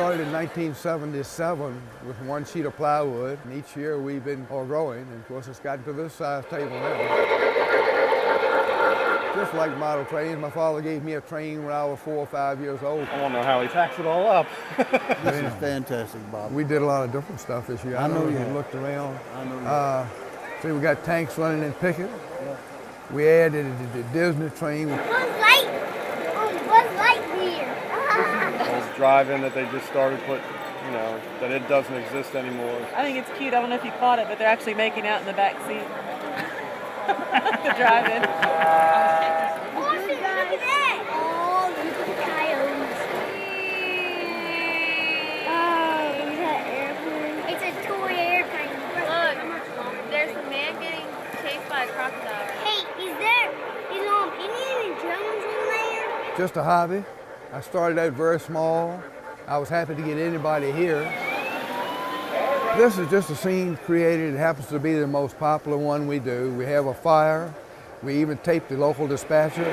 started in 1977 with one sheet of plywood, and each year we've been growing, and of course it's gotten to this size table now. Just like model trains, my father gave me a train when I was 4 or 5 years old. I don't know how he packs it all up. This is fantastic, Bob. We did a lot of different stuff this year. I know you looked around. I know you See, we got tanks running in Pickett. Yeah. We added the Disney train. Buzz Lightyear. This drive-in that they just started put, that it doesn't exist anymore. I think it's cute. I don't know if you caught it, but they're actually making out in the back seat. The drive-in. Look at that. Oh, look at the coyotes. Oh, is that airplane? It's a toy airplane. Look, there's a man getting chased by a crocodile. Hey, is Indiana Jones in there? Just a hobby. I started out very small. I was happy to get anybody here. This is just a scene created. It happens to be the most popular one we do. We have a fire. We even tape the local dispatcher.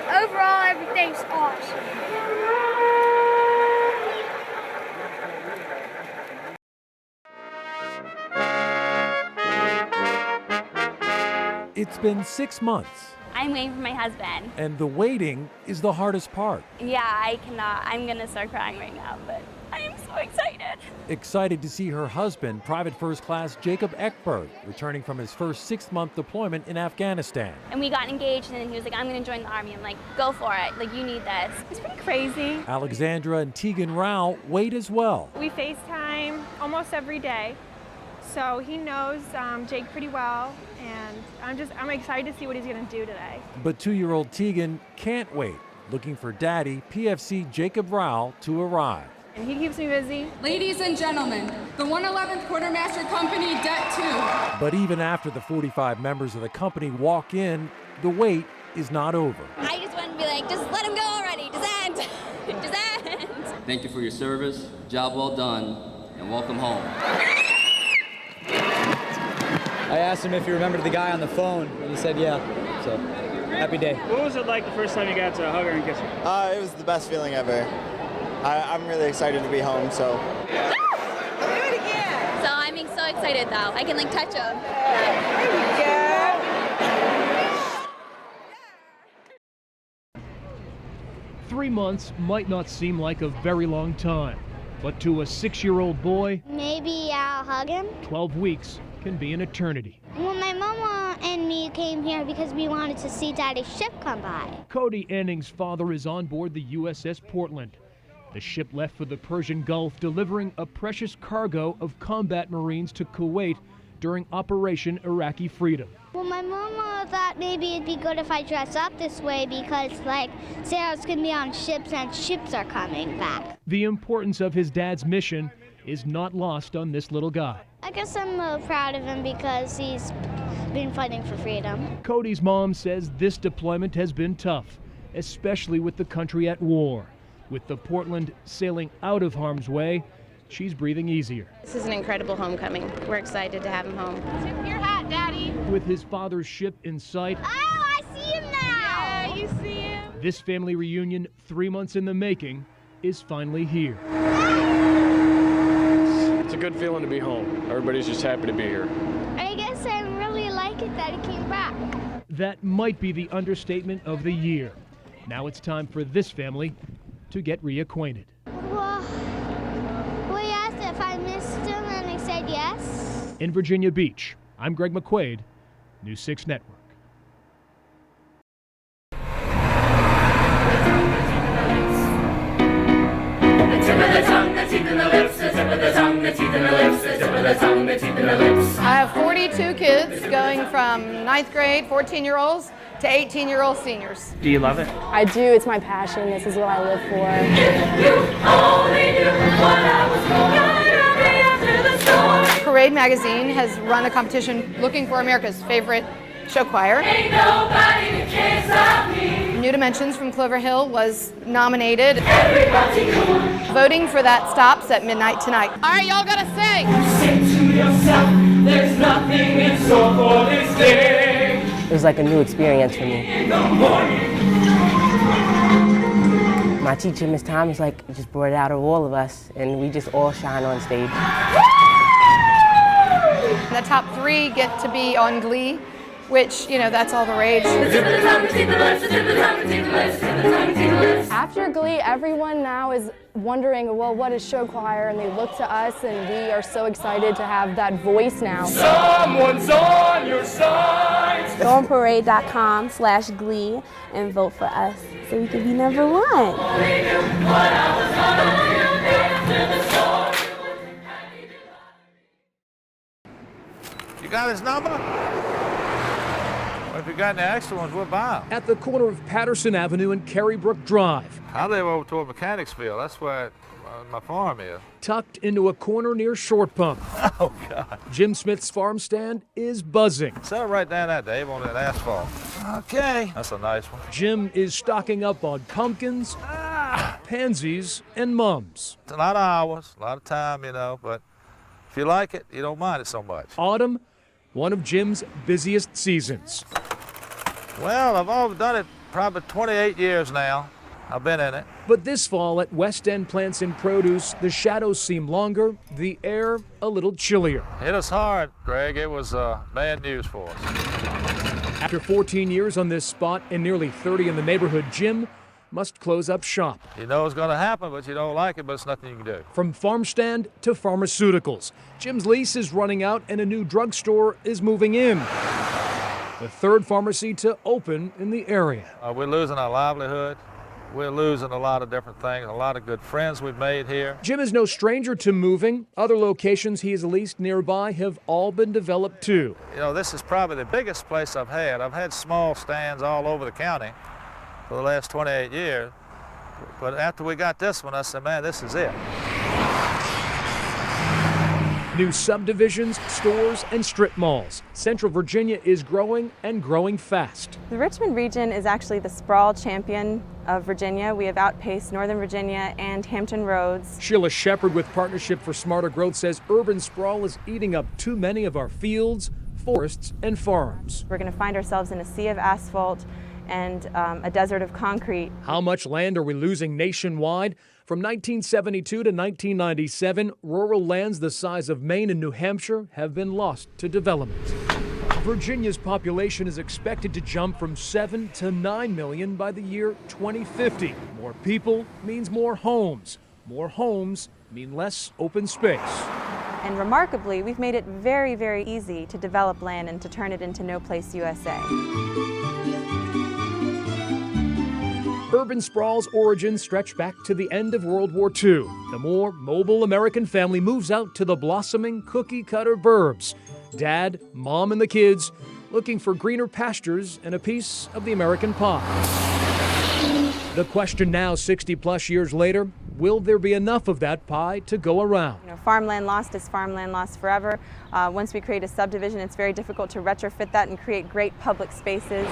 Overall, everything's awesome. It's been 6 months. I'm waiting for my husband. And the waiting is the hardest part. Yeah, I cannot. I'm gonna start crying right now, but I am so excited. Excited to see her husband, Private First Class Jacob Eckberg, returning from his first 6-month deployment in Afghanistan. And we got engaged, and then he was like, I'm gonna join the Army. I'm like, go for it. Like, you need this. It's pretty crazy. Alexandra and Tegan Rao wait as well. We FaceTime almost every day. So he knows Jake pretty well, and I'm excited to see what he's going to do today. But 2-year-old Tegan can't wait, looking for Daddy, PFC Jacob Rao, to arrive. And he keeps me busy. Ladies and gentlemen, the 111th Quartermaster Company, Det 2. But even after the 45 members of the company walk in, the wait is not over. I just want to be like, just let him go already. Just end. Just end. Thank you for your service, job well done, and welcome home. I asked him if he remembered the guy on the phone, and he said yeah, so happy day. What was it like the first time you got to hug her and kiss her? It was the best feeling ever. I'm really excited to be home, so. Do it again. So I'm so excited, though. I can, touch him. Yeah. 3 months might not seem like a very long time, but to a 6-year-old boy, Maybe I'll hug him. 12 weeks can be an eternity. Well, my mama and me came here because we wanted to see Daddy's ship come by. Cody Anning's father is on board the USS Portland. The ship left for the Persian Gulf, delivering a precious cargo of combat Marines to Kuwait during Operation Iraqi Freedom. Well, my mama thought maybe it'd be good if I dress up this way because, sailors can be on ships and ships are coming back. The importance of his dad's mission is not lost on this little guy. I guess I'm proud of him because he's been fighting for freedom. Cody's mom says this deployment has been tough, especially with the country at war. With the Portland sailing out of harm's way, she's breathing easier. This is an incredible homecoming. We're excited to have him home. Tip your hat, Daddy. With his father's ship in sight, Oh, I see him now! Yeah, you see him. this family reunion, 3 months in the making, is finally here. It's a good feeling to be home. Everybody's just happy to be here. I guess I really like it that he came back. That might be the understatement of the year. Now it's time for this family to get reacquainted. Well, we asked if I missed him and he said yes. In Virginia Beach, I'm Greg McQuade, News 6 Network. I have 42 kids going from 9th grade, 14-year-olds, to 18-year-old seniors. Do you love it? I do. It's my passion. This is what I live for. Parade magazine has run a competition looking for America's favorite show choir. New Dimensions from Clover Hill was nominated. Voting for that stops at midnight tonight. All right, y'all gotta sing. Say to yourself, there's nothing in store for this day. It was like a new experience for me. In the morning. My teacher, Miss Thomas, just brought it out of all of us, and we just all shine on stage. The top 3 get to be on Glee, which, that's all the rage. After Glee, everyone now is wondering, well, what is show choir? And they look to us, and we are so excited to have that voice now. Someone's on your side. Go on parade.com/glee and vote for us so we can be #1. You got his number? Well, if you got any extra ones, we'll buy them. At the corner of Pederson Avenue and Carrybrook Drive. I live over toward Mechanicsville. That's where my farm is. Tucked into a corner near Short Pump. Oh, God. Jim Smith's farm stand is buzzing. Set it right down there, Dave, on that asphalt. Okay. That's a nice one. Jim is stocking up on pumpkins, pansies, and mums. It's a lot of hours, a lot of time, but if you like it, you don't mind it so much. Autumn, one of Jim's busiest seasons. Well, I've done it probably 28 years now. I've been in it. But this fall at West End Plants and Produce, the shadows seem longer, the air a little chillier. Hit us hard, Greg. It was bad news for us. After 14 years on this spot and nearly 30 in the neighborhood, Jim must close up shop. You know it's going to happen, but you don't like it, but it's nothing you can do. From farm stand to pharmaceuticals, Jim's lease is running out and a new drugstore is moving in. The third pharmacy to open in the area. We're losing our livelihood. We're losing a lot of different things, a lot of good friends we've made here. Jim is no stranger to moving. Other locations he has leased nearby have all been developed too. This is probably the biggest place I've had. I've had small stands all over the county for the last 28 years. But after we got this one, I said, man, this is it. New subdivisions, stores, and strip malls. Central Virginia is growing and growing fast. The Richmond region is actually the sprawl champion of Virginia. We have outpaced Northern Virginia and Hampton Roads. Sheila Shepard with Partnership for Smarter Growth says urban sprawl is eating up too many of our fields, forests, and farms. We're going to find ourselves in a sea of asphalt and a desert of concrete. How much land are we losing nationwide? From 1972 to 1997, rural lands the size of Maine and New Hampshire have been lost to development. Virginia's population is expected to jump from 7 to 9 million by the year 2050. More people means more homes. More homes mean less open space. And remarkably, we've made it very, very easy to develop land and to turn it into No Place USA. Urban sprawl's origins stretch back to the end of World War II. The more mobile American family moves out to the blossoming cookie-cutter burbs. Dad, Mom, and the kids looking for greener pastures and a piece of the American pie. The question now, 60-plus years later, will there be enough of that pie to go around? Farmland lost is farmland lost forever. Once we create a subdivision, it's very difficult to retrofit that and create great public spaces.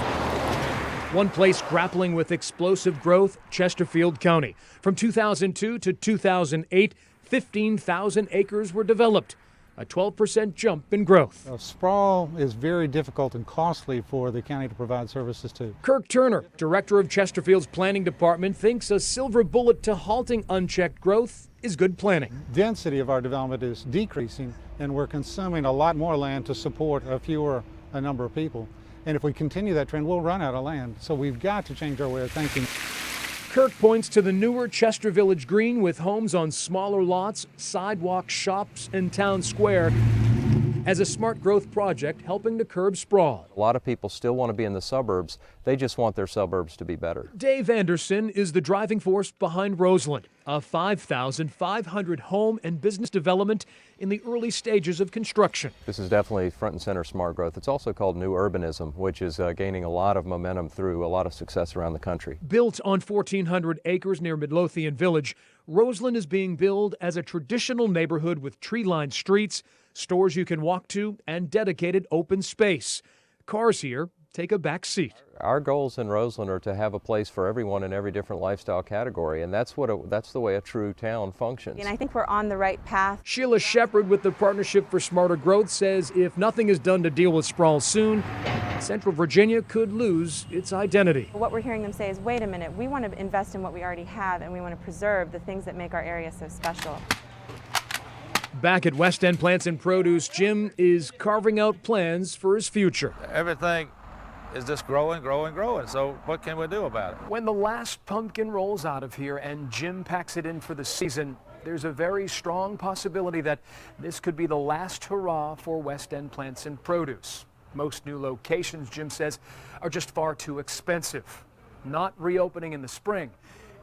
One place grappling with explosive growth, Chesterfield County. From 2002 to 2008, 15,000 acres were developed, a 12% jump in growth. Sprawl is very difficult and costly for the county to provide services to. Kirk Turner, director of Chesterfield's planning department, thinks a silver bullet to halting unchecked growth is good planning. Density of our development is decreasing, and we're consuming a lot more land to support a number of people. And if we continue that trend, we'll run out of land. So we've got to change our way of thinking. Kirk points to the newer Chester Village Green with homes on smaller lots, sidewalks, shops, and town square as a smart growth project helping to curb sprawl. A lot of people still want to be in the suburbs. They just want their suburbs to be better. Dave Anderson is the driving force behind Roseland, a 5,500 home and business development in the early stages of construction. This is definitely front and center smart growth. It's also called new urbanism, which is gaining a lot of momentum through a lot of success around the country. Built on 1,400 acres near Midlothian Village, Roseland is being billed as a traditional neighborhood with tree-lined streets, stores you can walk to, and dedicated open space. Cars here take a back seat. Our goals in Roseland are to have a place for everyone in every different lifestyle category, and that's the way a true town functions. And I think we're on the right path. Sheila Shepard with the Partnership for Smarter Growth says if nothing is done to deal with sprawl soon, Central Virginia could lose its identity. What we're hearing them say is, wait a minute, we want to invest in what we already have, and we want to preserve the things that make our area so special. Back at West End Plants and Produce, Jim is carving out plans for his future. Everything is just growing, growing, growing. So what can we do about it? When the last pumpkin rolls out of here and Jim packs it in for the season, there's a very strong possibility that this could be the last hurrah for West End Plants and Produce. Most new locations, Jim says, are just far too expensive. Not reopening in the spring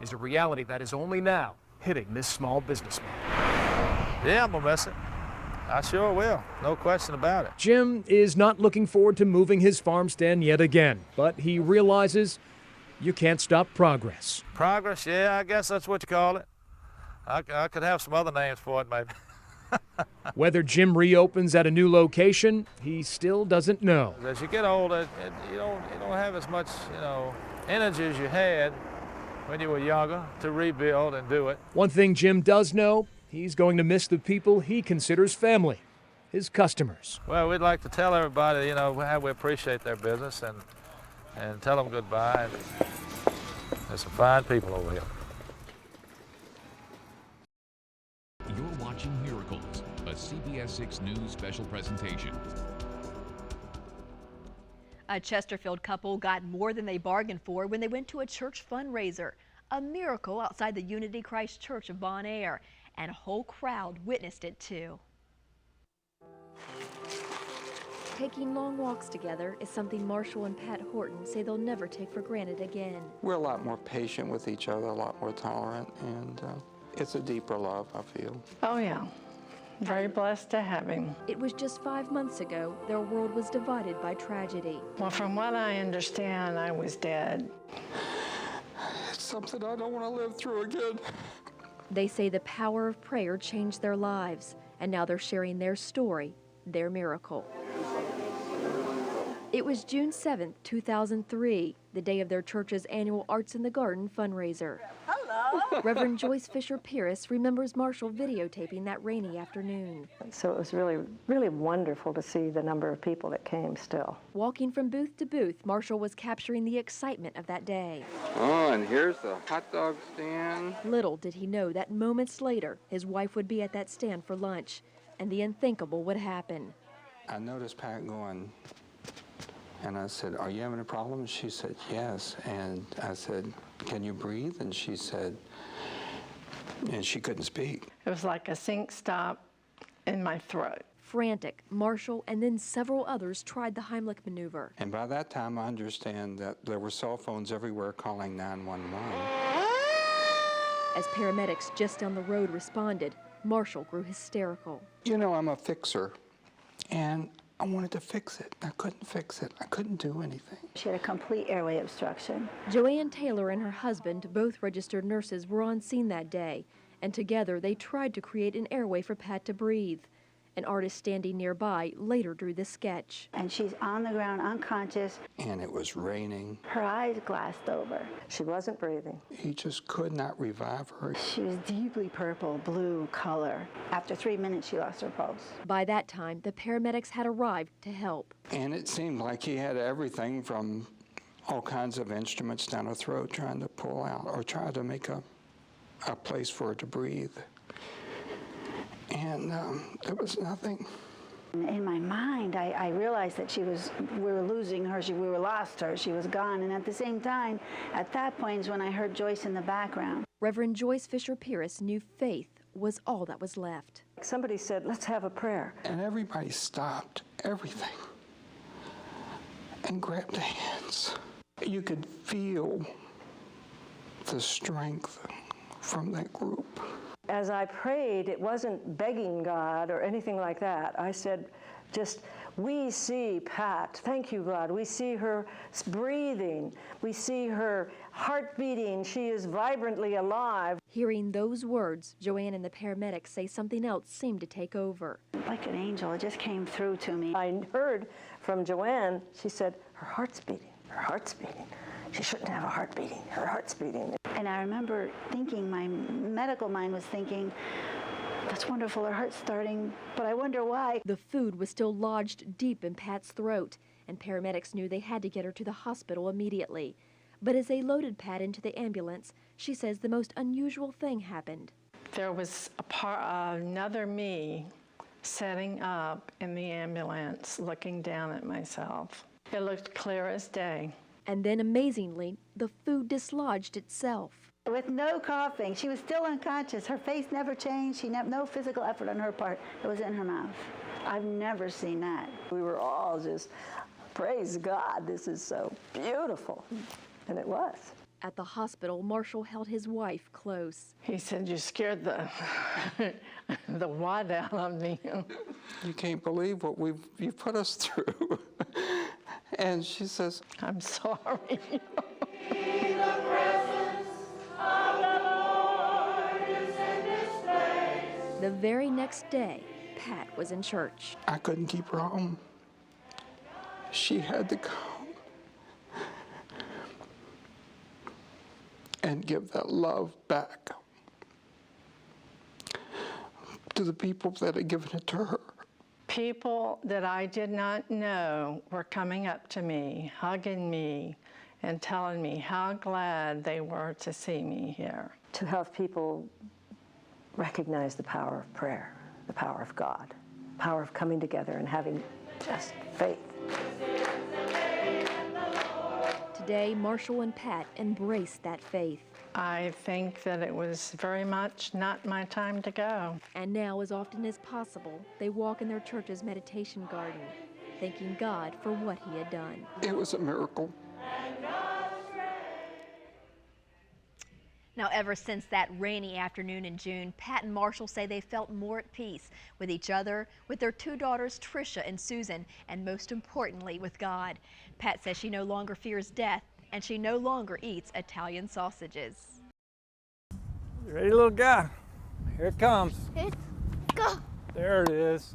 is a reality that is only now hitting this small businessman. Yeah, I'm gonna miss it. I sure will, no question about it. Jim is not looking forward to moving his farm stand yet again, but he realizes you can't stop progress. Progress, yeah, I guess that's what you call it. I could have some other names for it, maybe. Whether Jim reopens at a new location, he still doesn't know. As you get older, you don't have as much, energy as you had when you were younger to rebuild and do it. One thing Jim does know, he's going to miss the people he considers family, his customers. Well, we'd like to tell everybody, how we appreciate their business and tell them goodbye. There's some fine people over here. You're watching Miracles, a CBS 6 News special presentation. A Chesterfield couple got more than they bargained for when they went to a church fundraiser. A miracle outside the Unity Christ Church of Bon Air, and a whole crowd witnessed it too. Taking long walks together is something Marshall and Pat Horton say they'll never take for granted again. We're a lot more patient with each other, a lot more tolerant, and it's a deeper love, I feel. Oh yeah, very blessed to have him. It was just 5 months ago their world was divided by tragedy. Well, from what I understand, I was dead. It's something I don't want to live through again. They say the power of prayer changed their lives, and now they're sharing their story, their miracle. It was June 7th, 2003, the day of their church's annual Arts in the Garden fundraiser. Hello! Reverend Joyce Fisher-Pierce remembers Marshall videotaping that rainy afternoon. So it was really, really wonderful to see the number of people that came still. Walking from booth to booth, Marshall was capturing the excitement of that day. Oh, and here's the hot dog stand. Little did he know that moments later, his wife would be at that stand for lunch, and the unthinkable would happen. I noticed Pat going, and I said, "Are you having a problem?" And she said, "Yes." And I said, "Can you breathe?" And she said, and she couldn't speak. It was like a sink stop in my throat. Frantic, Marshall and then several others tried the Heimlich maneuver. And by that time, I understand that there were cell phones everywhere calling 911. As paramedics just down the road responded, Marshall grew hysterical. I'm a fixer, and I wanted to fix it. I couldn't fix it. I couldn't do anything. She had a complete airway obstruction. Joanne Taylor and her husband, both registered nurses, were on scene that day, and together they tried to create an airway for Pat to breathe. An artist standing nearby later drew this sketch. And she's on the ground, unconscious. And it was raining. Her eyes glassed over. She wasn't breathing. He just could not revive her. She was deeply purple, blue color. After 3 minutes, she lost her pulse. By that time, the paramedics had arrived to help. And it seemed like he had everything from all kinds of instruments down her throat trying to pull out or try to make a place for her to breathe. And there was nothing. In my mind, I realized that we were losing her, we lost her, she was gone. And at the same time, at that point is when I heard Joyce in the background. Reverend Joyce Fisher-Pierce knew faith was all that was left. Somebody said, "Let's have a prayer." And everybody stopped everything and grabbed hands. You could feel the strength from that group. As I prayed, it wasn't begging God or anything like that. I said, just, we see Pat. Thank you, God. We see her breathing. We see her heart beating. She is vibrantly alive. Hearing those words, Joanne and the paramedics say something else seemed to take over. Like an angel, it just came through to me. I heard from Joanne, she said, her heart's beating, her heart's beating. She shouldn't have a heart beating, her heart's beating. And I remember thinking, my medical mind was thinking, That's wonderful, her heart's starting, but I wonder why. The food was still lodged deep in Pat's throat, and paramedics knew they had to get her to the hospital immediately. But as they loaded Pat into the ambulance, she says the most unusual thing happened. There was another me sitting up in the ambulance looking down at myself. It looked clear as day. And then, amazingly, the food dislodged itself. With no coughing. She was still unconscious. Her face never changed. No physical effort on her part. It was in her mouth. I've never seen that. We were all just, praise God, this is so beautiful. And it was. At the hospital, Marshall held his wife close. He said, you scared the wad out of me. You can't believe what you've put us through. And she says, I'm sorry. The very next day, Pat was in church. I couldn't keep her home. She had to come and give that love back to the people that had given it to her. People that I did not know were coming up to me, hugging me, and telling me how glad they were to see me here. To have people recognize the power of prayer, the power of God, the power of coming together and having just faith. Today, Marshall and Pat embraced that faith. I think that it was very much not my time to go. And now, as often as possible, they walk in their church's meditation garden, thanking God for what He had done. It was a miracle. Now, ever since that rainy afternoon in June, Pat and Marshall say they felt more at peace with each other, with their two daughters, Tricia and Susan, and most importantly, with God. Pat says she no longer fears death, and she no longer eats Italian sausages. You ready, little guy? Here it comes. Go. There it is.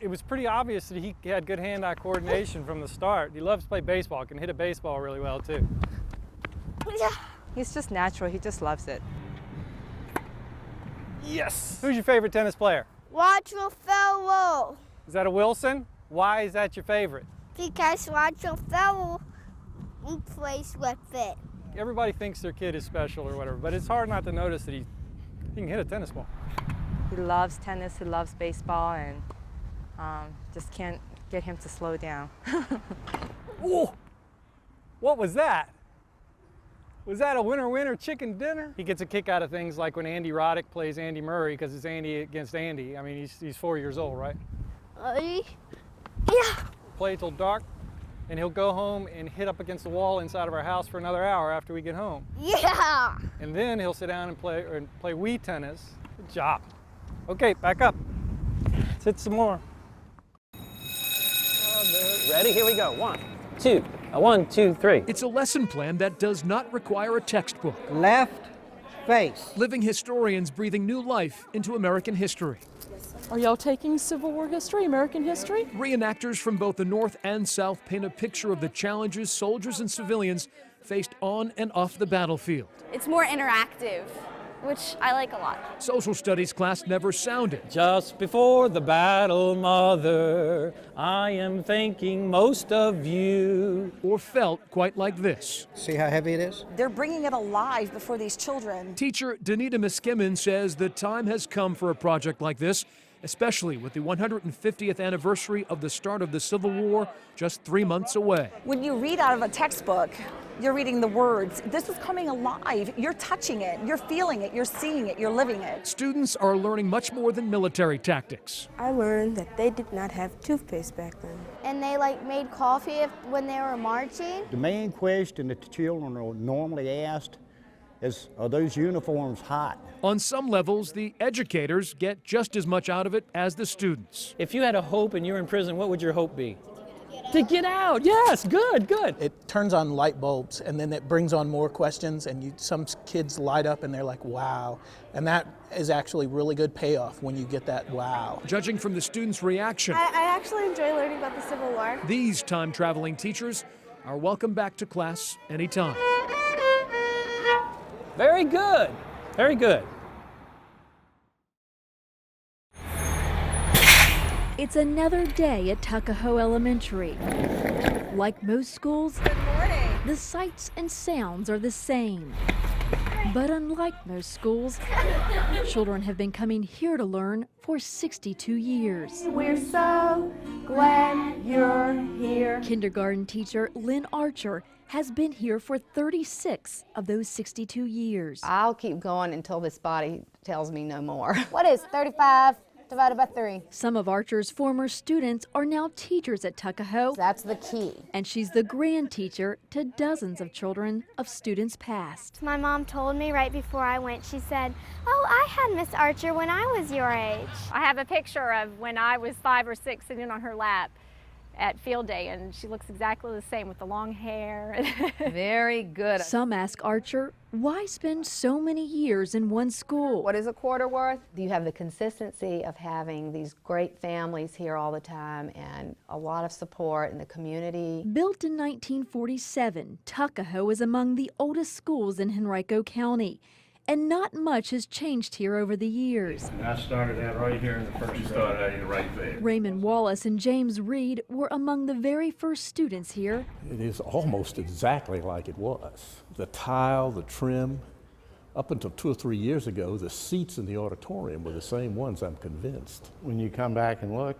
It was pretty obvious that he had good hand-eye coordination from the start. He loves to play baseball, can hit a baseball really well, too. He's just natural, he just loves it. Yes! Who's your favorite tennis player? Roger Federer. Is that a Wilson? Why is that your favorite? Because Roger Federer plays with it. Everybody thinks their kid is special or whatever, but it's hard not to notice that he can hit a tennis ball. He loves tennis, he loves baseball, and just can't get him to slow down. Whoa! What was that? Was that a winner-winner chicken dinner? He gets a kick out of things like when Andy Roddick plays Andy Murray because it's Andy against Andy. I mean, he's 4 years old, right? Yeah. Play till dark, and he'll go home and hit up against the wall inside of our house for another hour after we get home. Yeah. And then he'll sit down and play Wii tennis. Good job. Okay, back up. Let's hit some more. Ready? Here we go. 1, 2. 1, 2, 3. It's a lesson plan that does not require a textbook. Left face. Living historians breathing new life into American history. Are y'all taking Civil War history, American history? Reenactors from both the North and South paint a picture of the challenges soldiers and civilians faced on and off the battlefield. It's more interactive, which I like a lot. Social studies class never sounded. Just before the battle, Mother, I am thinking most of you. Or felt quite like this. See how heavy it is? They're bringing it alive before these children. Teacher Danita Miskimin says the time has come for a project like this, especially with the 150th anniversary of the start of the Civil War just 3 months away. When you read out of a textbook, you're reading the words. This is coming alive. You're touching it, you're feeling it, you're seeing it, you're living it. Students are learning much more than military tactics. I learned that they did not have toothpaste back then. And they made coffee when they were marching. The main question that the children are normally asked is, are those uniforms hot? On some levels, the educators get just as much out of it as the students. If you had a hope and you're in prison, what would your hope be? To get out, yes, good. It turns on light bulbs, and then it brings on more questions, and some kids light up and they're like, wow. And that is actually really good payoff when you get that wow. Judging from the students' reaction, I actually enjoy learning about the Civil War. These time-traveling teachers are welcome back to class anytime. Very good. Very good. It's another day at Tuckahoe Elementary. Like most schools, the sights and sounds are the same. But unlike most schools, children have been coming here to learn for 62 years. We're so glad you're here. Kindergarten teacher Lynn Archer has been here for 36 of those 62 years. I'll keep going until this body tells me no more. What is 35 divided by 3? Some of Archer's former students are now teachers at Tuckahoe. That's the key. And she's the grand teacher to dozens of children of students past. My mom told me right before I went, she said, "Oh, I had Miss Archer when I was your age." I have a picture of when I was 5 or 6 sitting on her lap at field day, and she looks exactly the same with the long hair. Very good. Some ask Archer, why spend so many years in one school? What is a quarter worth? You have the consistency of having these great families here all the time and a lot of support in the community. Built in 1947, Tuckahoe is among the oldest schools in Henrico County. And not much has changed here over the years. I started out right here in the first grade. You started out right there. Raymond Wallace and James Reed were among the very first students here. It is almost exactly like it was. The tile, the trim. Up until 2 or 3 years ago, the seats in the auditorium were the same ones, I'm convinced. When you come back and look,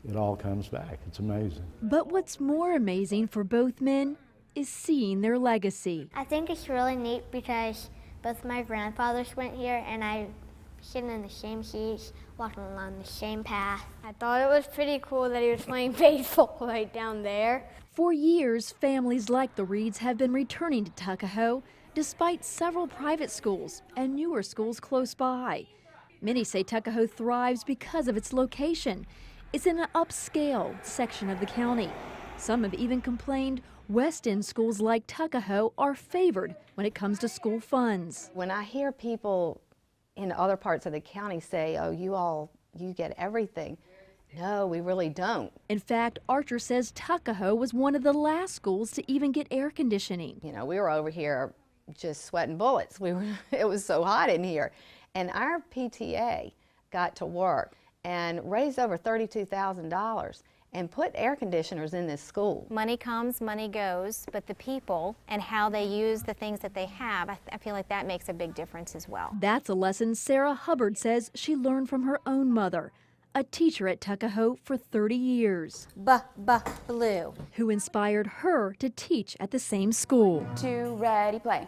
it all comes back. It's amazing. But what's more amazing for both men is seeing their legacy. I think it's really neat because both my grandfathers went here, and I sitting in the same seats, walking along the same path. I thought it was pretty cool that he was playing baseball right down there. For years, families like the Reeds have been returning to Tuckahoe, despite several private schools and newer schools close by. Many say Tuckahoe thrives because of its location. It's in an upscale section of the county. Some have even complained West End schools like Tuckahoe are favored when it comes to school funds. When I hear people in other parts of the county say, oh, you get everything. No, we really don't. In fact, Archer says Tuckahoe was one of the last schools to even get air conditioning. You know, we were over here just sweating bullets. It was so hot in here. And our PTA got to work and raised over $32,000 and put air conditioners in this school. Money comes, money goes, but the people and how they use the things that they have, I feel like that makes a big difference as well. That's a lesson Sarah Hubbard says she learned from her own mother, a teacher at Tuckahoe for 30 years. Blue. Who inspired her to teach at the same school. 2, ready, play.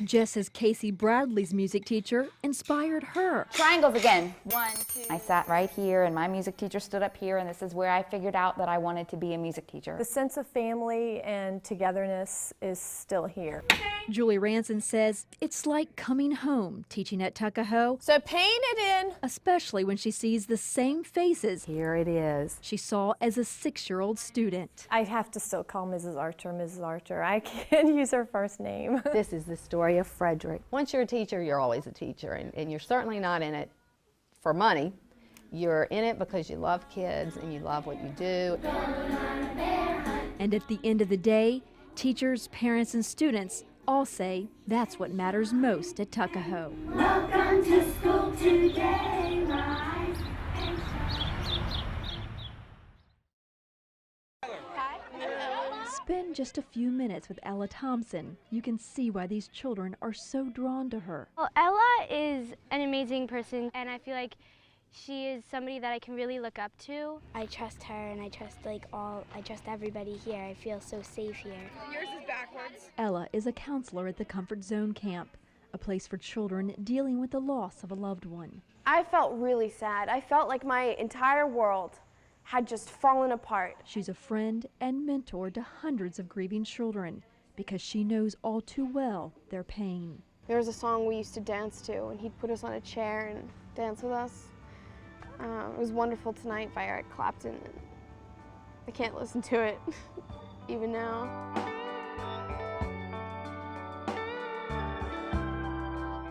Just as Casey Bradley's music teacher inspired her. Triangles again. 1, 2. I sat right here and my music teacher stood up here, and this is where I figured out that I wanted to be a music teacher. The sense of family and togetherness is still here. Julie Ranson says it's like coming home teaching at Tuckahoe. So paint it in. Especially when she sees the same faces. Here it is. She saw as a 6-year-old student. I have to still call Mrs. Archer Mrs. Archer. I can't use her first name. This is the story of Frederick. Once you're a teacher, you're always a teacher, and you're certainly not in it for money. You're in it because you love kids and you love what you do. And at the end of the day, teachers, parents, and students all say that's what matters most at Tuckahoe. Welcome to school today, rise. Spend just a few minutes with Ella Thompson. You can see why these children are so drawn to her. Well, Ella is an amazing person, and I feel like she is somebody that I can really look up to. I trust her, and I trust I trust everybody here. I feel so safe here. Yours is backwards. Ella is a counselor at the Comfort Zone Camp, a place for children dealing with the loss of a loved one. I felt really sad. I felt like my entire world had just fallen apart. She's a friend and mentor to hundreds of grieving children because she knows all too well their pain. There was a song we used to dance to, and he'd put us on a chair and dance with us. It was Wonderful Tonight by Eric Clapton. I can't listen to it, even now.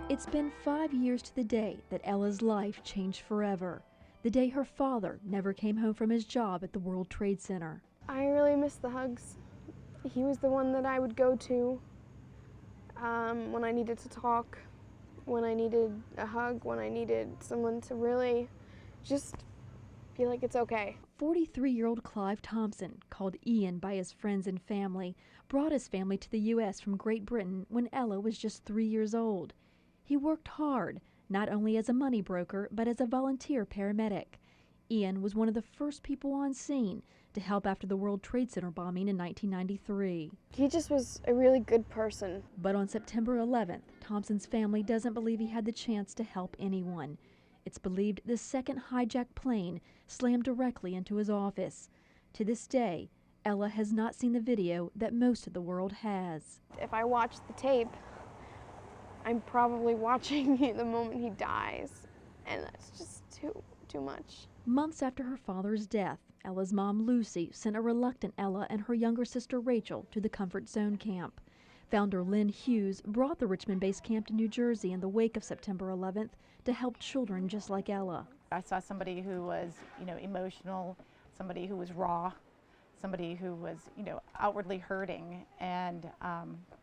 It's been 5 years to the day that Ella's life changed forever. The day her father never came home from his job at the World Trade Center. I really miss the hugs. He was the one that I would go to when I needed to talk, when I needed a hug, when I needed someone to really just feel like it's okay. 43-year-old Clive Thompson, called Ian by his friends and family, brought his family to the U.S. from Great Britain when Ella was just 3 years old. He worked hard, not only as a money broker, but as a volunteer paramedic. Ian was one of the first people on scene to help after the World Trade Center bombing in 1993. He just was a really good person. But on September 11th, Thompson's family doesn't believe he had the chance to help anyone. It's believed the second hijacked plane slammed directly into his office. To this day, Ella has not seen the video that most of the world has. If I watch the tape, I'm probably watching the moment he dies, and that's just too much. Months after her father's death, Ella's mom, Lucy, sent a reluctant Ella and her younger sister, Rachel, to the Comfort Zone camp. Founder Lynn Hughes brought the Richmond-based camp to New Jersey in the wake of September 11th to help children just like Ella. I saw somebody who was, emotional, somebody who was raw, somebody who was, outwardly hurting and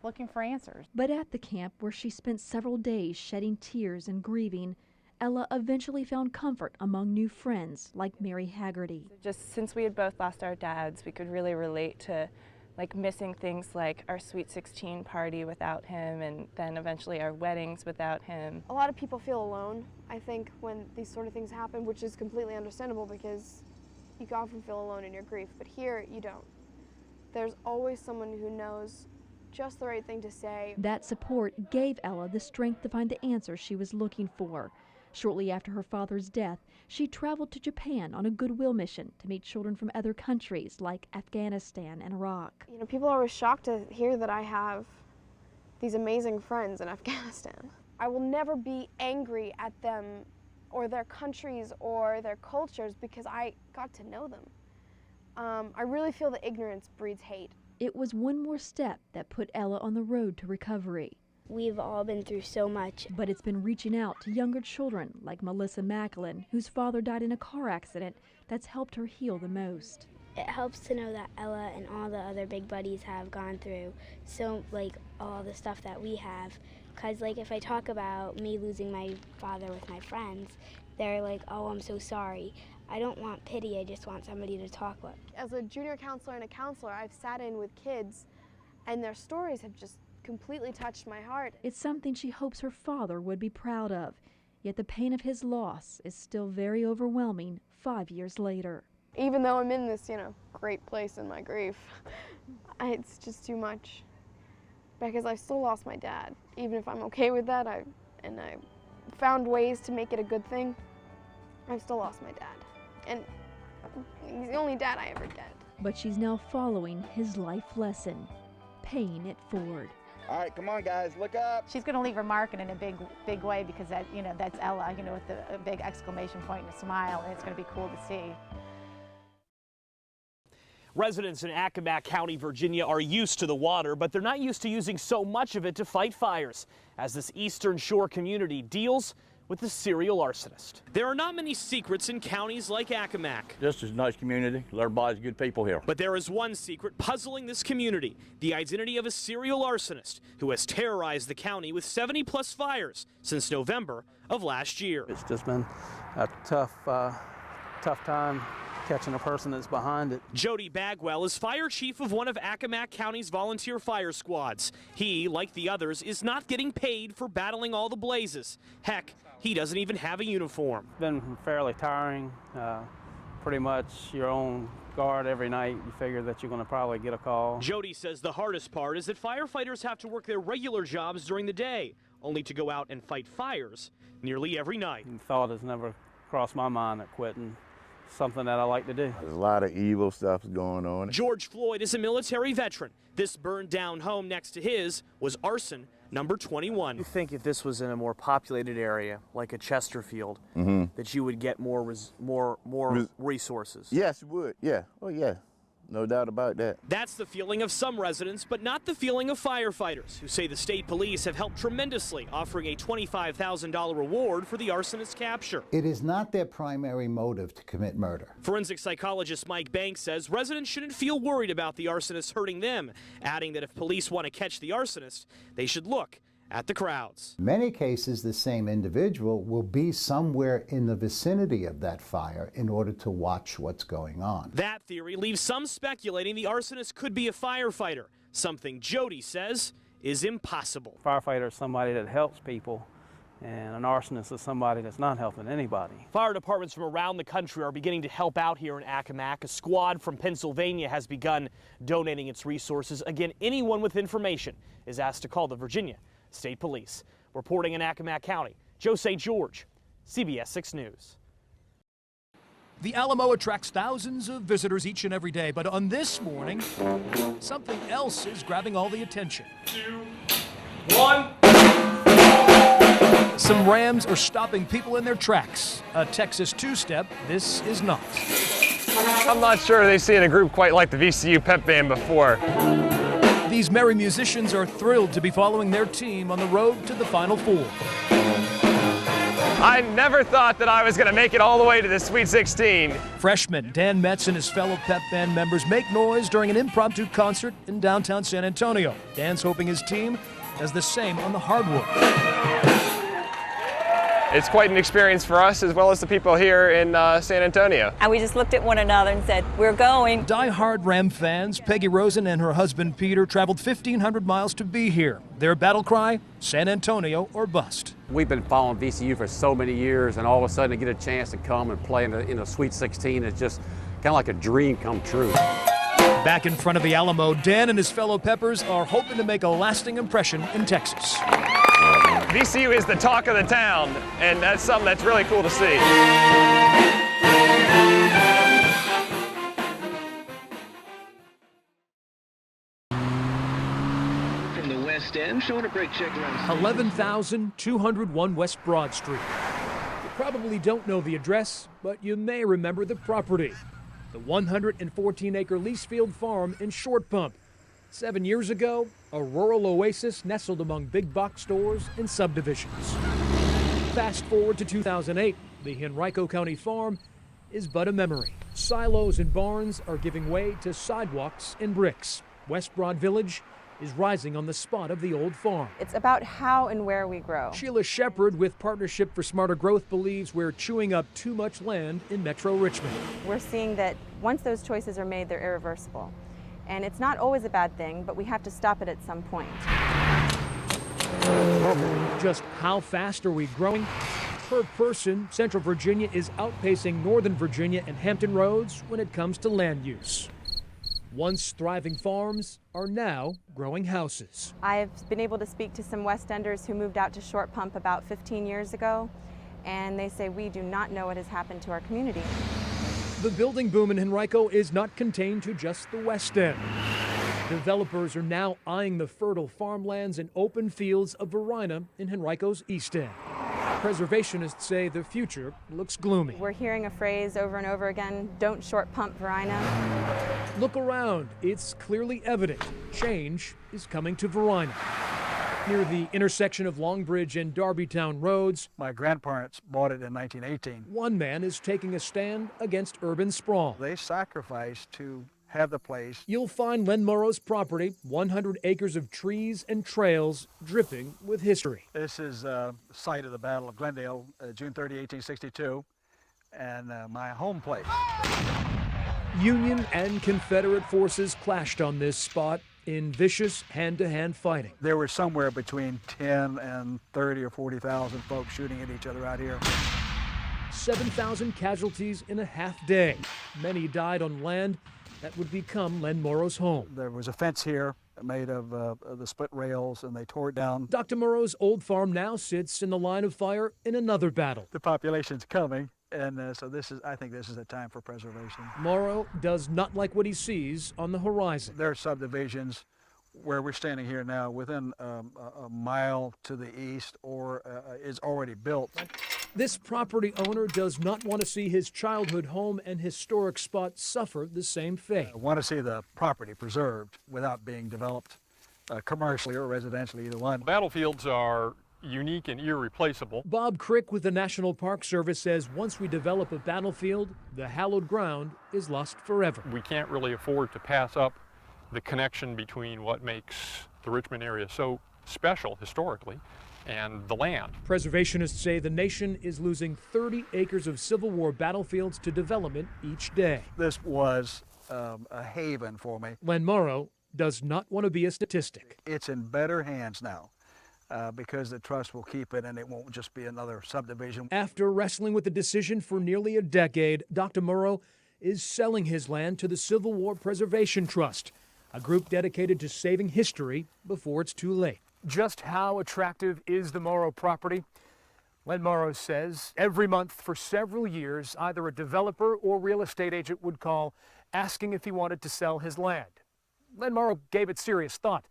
looking for answers. But at the camp, where she spent several days shedding tears and grieving, Ella eventually found comfort among new friends like Mary Haggerty. Just since we had both lost our dads, we could really relate to missing things like our Sweet 16 party without him, and then eventually our weddings without him. A lot of people feel alone, I think, when these sort of things happen, which is completely understandable because you can often feel alone in your grief, but here you don't. There's always someone who knows just the right thing to say. That support gave Ella the strength to find the answers she was looking for. Shortly after her father's death, she traveled to Japan on a goodwill mission to meet children from other countries like Afghanistan and Iraq. People are always shocked to hear that I have these amazing friends in Afghanistan. I will never be angry at them or their countries or their cultures because I got to know them. I really feel that ignorance breeds hate. It was one more step that put Ella on the road to recovery. We've all been through so much. But it's been reaching out to younger children like Melissa Macklin, whose father died in a car accident, that's helped her heal the most. It helps to know that Ella and all the other big buddies have gone through all the stuff that we have. Because if I talk about me losing my father with my friends, they're like, oh, I'm so sorry. I don't want pity, I just want somebody to talk with. As a junior counselor and a counselor, I've sat in with kids and their stories have just completely touched my heart. It's something she hopes her father would be proud of, yet the pain of his loss is still very overwhelming 5 years later. Even though I'm in this, great place in my grief, it's just too much because I still lost my dad. Even if I'm okay with that, I found ways to make it a good thing, I've still lost my dad. And he's the only dad I ever get. But she's now following his life lesson, paying it forward. All right, come on, guys, look up. She's going to leave her mark in a big way because that's Ella, with a big exclamation point and a smile, and it's going to be cool to see. Residents in Accomack County, Virginia are used to the water, but they're not used to using so much of it to fight fires, as this Eastern Shore community deals with the serial arsonist. There are not many secrets in counties like Accomack. This is a nice community. Everybody's good people here. But there is one secret puzzling this community, the identity of a serial arsonist who has terrorized the county with 70+ fires since November of last year. It's just been a tough time catching a person that's behind it. Jody Bagwell is fire chief of one of Accomack County's volunteer fire squads. He, like the others, is not getting paid for battling all the blazes. Heck, he doesn't even have a uniform. It's been fairly tiring. Pretty much your own guard every night. You figure that you're going to probably get a call. Jody says the hardest part is that firefighters have to work their regular jobs during the day, only to go out and fight fires nearly every night. The thought has never crossed my mind at quitting. Something that I like to do. There's a lot of evil stuff going on. George Floyd is a military veteran. This burned down home next to his was arson number 21. You think if this was in a more populated area, like a Chesterfield, that you would get more resources? Yes, you would. Yeah. Oh, yeah. No doubt about that. That's the feeling of some residents, but not the feeling of firefighters, who say the state police have helped tremendously, offering a $25,000 reward for the arsonist's capture. It is not their primary motive to commit murder. Forensic psychologist Mike Banks says residents shouldn't feel worried about the arsonist hurting them, adding that if police want to catch the arsonist, they should look at the crowds. In many cases, the same individual will be somewhere in the vicinity of that fire in order to watch what's going on. That theory leaves some speculating the arsonist could be a firefighter, something Jody says is impossible. A firefighter is somebody that helps people, and an arsonist is somebody that's not helping anybody. Fire departments from around the country are beginning to help out here in Accomack. A squad from Pennsylvania has begun donating its resources. Again, anyone with information is asked to call the Virginia State Police. Reporting in Accomack County, Joe St. George, CBS 6 News. The Alamo attracts thousands of visitors each and every day, but on this morning, something else is grabbing all the attention. 2, 1. Some Rams are stopping people in their tracks. A Texas two-step, this is not. I'm not sure they've seen a group quite like the VCU pep band before. These merry musicians are thrilled to be following their team on the road to the Final Four. I never thought that I was going to make it all the way to the Sweet 16. Freshman Dan Metz and his fellow pep band members make noise during an impromptu concert in downtown San Antonio. Dan's hoping his team does the same on the hardwood. It's quite an experience for us as well as the people here in San Antonio. And we just looked at one another and said, we're going. Die-hard Ram fans, Peggy Rosen and her husband Peter traveled 1,500 miles to be here. Their battle cry, San Antonio or bust. We've been following VCU for so many years, and all of a sudden to get a chance to come and play in a Sweet 16 is just kind of like a dream come true. Back in front of the Alamo, Dan and his fellow Peppers are hoping to make a lasting impression in Texas. VCU is the talk of the town, and that's something that's really cool to see. From the West End, showing a brake check around 11,201 West Broad Street. You probably don't know the address, but you may remember the property. The 114-acre Leasefield Farm in Short Pump. 7 years ago, a rural oasis nestled among big box stores and subdivisions. Fast forward to 2008, the Henrico County farm is but a memory. Silos and barns are giving way to sidewalks and bricks. West Broad Village is rising on the spot of the old farm. It's about how and where we grow. Sheila Shepard with Partnership for Smarter Growth believes we're chewing up too much land in Metro Richmond. We're seeing that once those choices are made, they're irreversible. And it's not always a bad thing, but we have to stop it at some point. Just how fast are we growing? Per person, Central Virginia is outpacing Northern Virginia and Hampton Roads when it comes to land use. Once thriving farms are now growing houses. I've been able to speak to some West Enders who moved out to Short Pump about 15 years ago, and they say we do not know what has happened to our community. The building boom in Henrico is not contained to just the West End. Developers are now eyeing the fertile farmlands and open fields of Verina in Henrico's East End. Preservationists say the future looks gloomy. We're hearing a phrase over and over again, don't short pump Verina. Look around, it's clearly evident. Change is coming to Verina. Near the intersection of Longbridge and Darbytown Roads, my grandparents bought it in 1918. One man is taking a stand against urban sprawl. They sacrificed to have the place. You'll find Len Murrow's property, 100 acres of trees and trails dripping with history. This is the site of the Battle of Glendale, June 30, 1862, and my home place. Union and Confederate forces clashed on this spot in vicious hand-to-hand fighting. There were somewhere between 10 and 30 or 40,000 folks shooting at each other out here. 7,000 casualties in a half day. Many died on land that would become Len Murrow's home. There was a fence here made of the split rails, and they tore it down. Dr. Murrow's old farm now sits in the line of fire in another battle. The population's coming, and so I think this is a time for preservation. Murrow does not like what he sees on the horizon. There are subdivisions where we're standing here now within a mile to the east or is already built. This property owner does not want to see his childhood home and historic spot suffer the same fate. I want to see the property preserved without being developed commercially or residentially, either one. Battlefields are unique and irreplaceable. Bob Crick with the National Park Service says once we develop a battlefield, the hallowed ground is lost forever. We can't really afford to pass up the connection between what makes the Richmond area so special historically, and the land. Preservationists say the nation is losing 30 acres of Civil War battlefields to development each day. This was a haven for me. Len Murrow does not want to be a statistic. It's in better hands now because the trust will keep it and it won't just be another subdivision. After wrestling with the decision for nearly a decade, Dr. Murrow is selling his land to the Civil War Preservation Trust, a group dedicated to saving history before it's too late. Just how attractive is the Murrow property? Len Murrow says every month for several years, either a developer or real estate agent would call asking if he wanted to sell his land. Len Murrow gave it serious thought,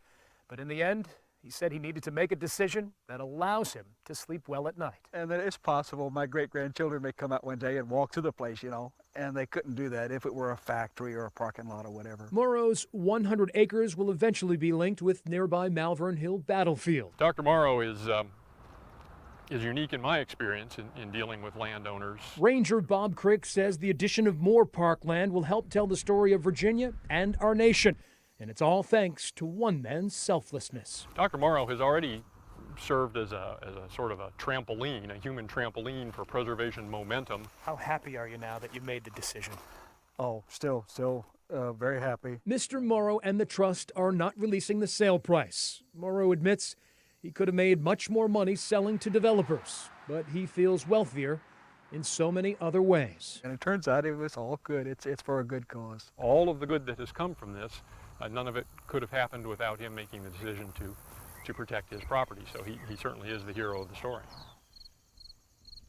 but in the end, he said he needed to make a decision that allows him to sleep well at night. And that it's possible my great-grandchildren may come out one day and walk to the place, you know, and they couldn't do that if it were a factory or a parking lot or whatever. Murrow's 100 acres will eventually be linked with nearby Malvern Hill Battlefield. Dr. Murrow is unique in my experience in dealing with landowners. Ranger Bob Crick says the addition of more parkland will help tell the story of Virginia and our nation. And it's all thanks to one man's selflessness. Dr. Murrow has already served as a sort of a trampoline, a human trampoline for preservation momentum. How happy are you now that you made the decision? Oh, still very happy. Mr. Murrow and the trust are not releasing the sale price. Murrow admits he could have made much more money selling to developers, but he feels wealthier in so many other ways. And it turns out it was all good. It's for a good cause. All of the good that has come from this, none of it could have happened without him making the decision to protect his property. So he certainly is the hero of the story.